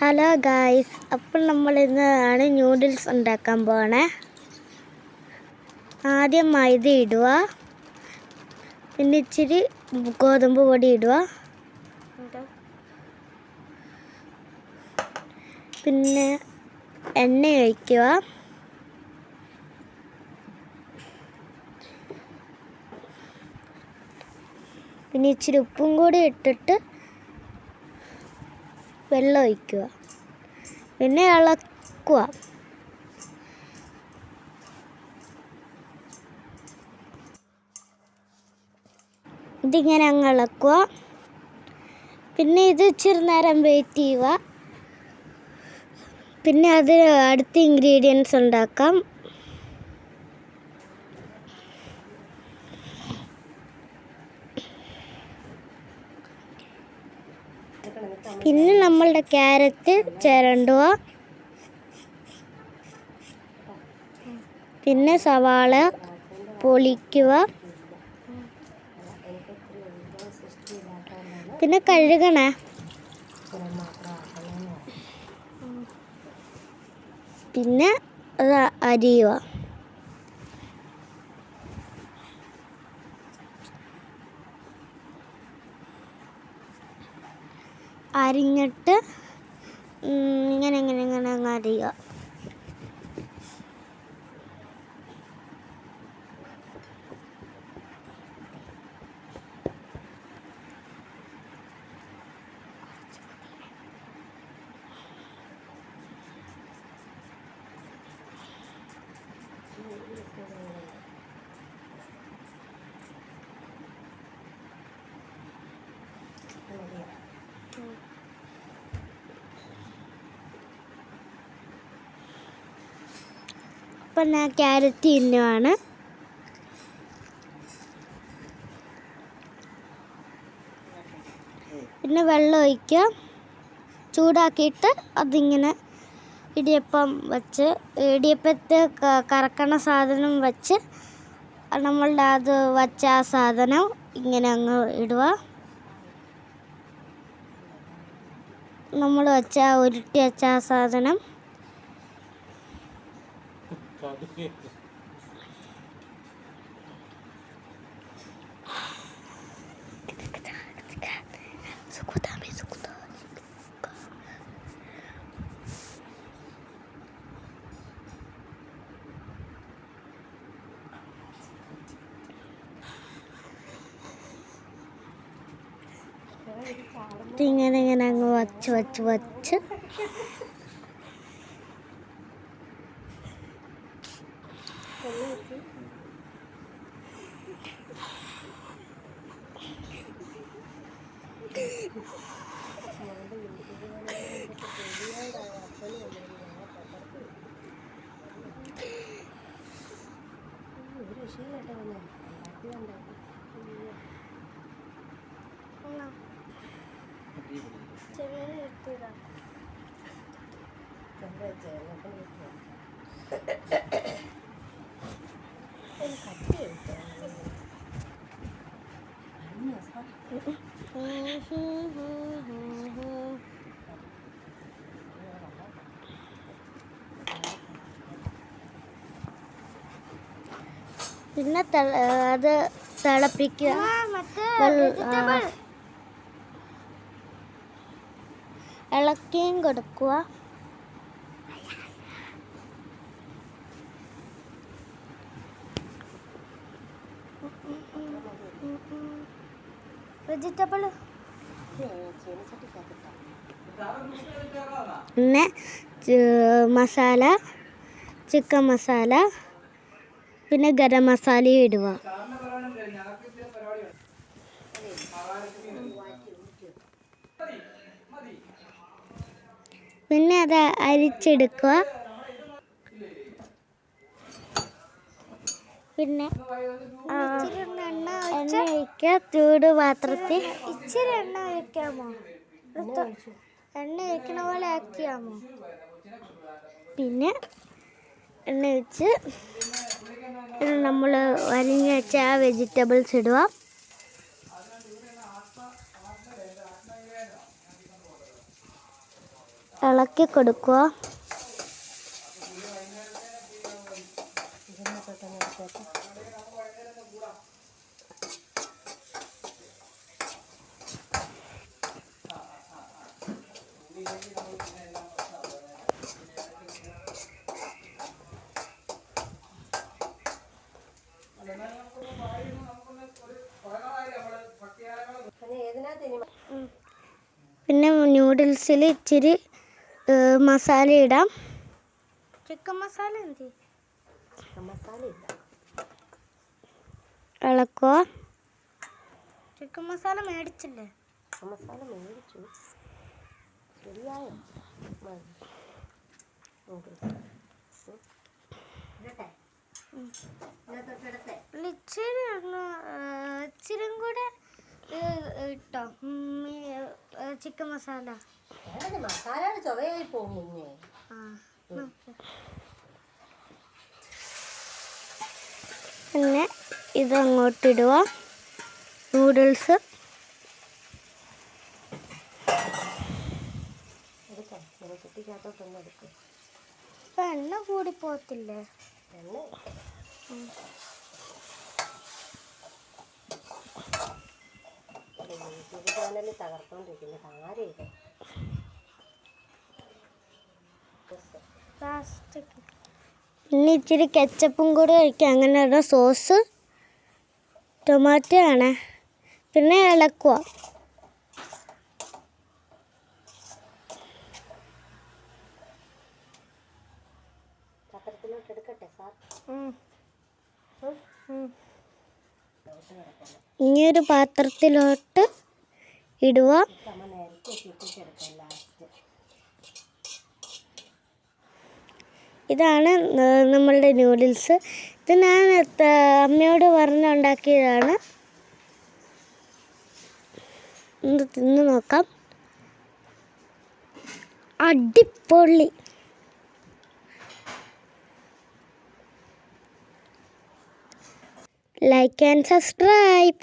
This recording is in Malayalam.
ഹലോ ഗായ്സ്, അപ്പോൾ നമ്മൾ ഇന്നാണ് ന്യൂഡിൽസ് ഉണ്ടാക്കാൻ പോണേ. ആദ്യം മൈദ ഇടുക, പിന്നെ ഇച്ചിരി ഗോതമ്പ് പൊടി ഇടുക, പിന്നെ എണ്ണ ഒഴിക്കുക, പിന്നെ ഇച്ചിരി ഉപ്പും കൂടി ഇട്ടിട്ട് വെള്ളം ഒഴിക്കുക, പിന്നെ ഇളക്കുക. ഇതിങ്ങനെ അങ്ങ് ഇളക്കുക. പിന്നെ ഇത് ഇച്ചിരി നേരം വെയിറ്റ് ചെയ്യുക. പിന്നെ അതിന് അടുത്ത ഇൻഗ്രീഡിയൻസ് ഉണ്ടാക്കാം. പിന്നെ നമ്മളുടെ ക്യാരറ്റ് ചിരണ്ടുക, പിന്നെ സവാള പൊളിക്കുക, പിന്നെ കഴുകണേ, പിന്നെ അത് അരിയുക. അരിഞ്ഞിട്ട് ഇങ്ങനെ അങ്ങ് അരിയുക. അപ്പം ഞാൻ ക്യാരറ്റ് ഇന്നുവാണ്. പിന്നെ വെള്ളം ഒഴിക്കുക, ചൂടാക്കിയിട്ട് അതിങ്ങനെ ഇടിയപ്പത്തെ കറക്കണ സാധനം വെച്ച് നമ്മളുടെ അത് വച്ച ആ സാധനം ഇങ്ങനെ അങ്ങ് ഇടുക. നമ്മൾ ഉരുട്ടി വെച്ച ആ സാധനം ഇങ്ങനെ അങ്ങ് വച്ച് പിന്നെ അത് തിളപ്പിക്കുക, ഇളക്കിയും കൊടുക്കുക. വെജിറ്റബിൾ പിന്നെ മസാല, ചിക്കൻ മസാല, പിന്നെ ഗരം മസാലയും ഇടുക. പിന്നെ അത് അരിച്ചെടുക്കുക. പിന്നെ എണ്ണ ഒഴിക്കുക, ചൂട് പാത്രത്തിൽ. ഇച്ചിരി എണ്ണ ഒഴിക്കാമോ? എണ്ണ ഒഴിക്കണ പോലെ ആക്കിയാമോ? പിന്നെ എണ്ണ ഒഴിച്ച് നമ്മൾ അരിഞ്ഞ് വെച്ച ആ വെജിറ്റബിൾസ് ഇടുക. ഇളക്കി കൊടുക്കുക. പിന്നെ നൂഡിൽസിൽ ഇച്ചിരി മസാല ഇടാം. ചിക്കൻ മസാല ഇളക്കുക. ചിക്കൻ മസാല മേടിച്ചില്ലേ? മസാല മേടിച്ചു. ശരിയായോ? ഇച്ചിരി കൂടെ ഇട്ടോ ചിക്കൻ മസാല. മസാലയുടെ ചുവയായി പോകും കുഞ്ഞേ. പിന്നെ ഇതങ്ങോട്ടിടുക. നൂഡിൽസ് എണ്ണ കൂടി പോകത്തില്ലേ? യൂട്യൂബ് ചാനലിൽ തകർത്തോണ്ടിരിക്കുന്നത് ആരെയില്ല. പിന്നെ ഇച്ചിരി കെച്ചപ്പും കൂടെ ഒഴിക്കുക. അങ്ങനെ സോസ് ടൊമാറ്റോ ആണ്. പിന്നെ ഇളക്കുക. പാത്രത്തിലോട്ട് എടുക്കട്ടെ സാർ? ഇനിയൊരു പാത്രത്തിലോട്ട് ഇടുക. ഇതാണ് നമ്മളുടെ നൂഡിൽസ്. ഇത് ഞാൻ അമ്മയോട് പറഞ്ഞുണ്ടാക്കിയതാണ്. ഒന്ന് തിന്ന് നോക്കാം. അടിപൊളി. Like and subscribe.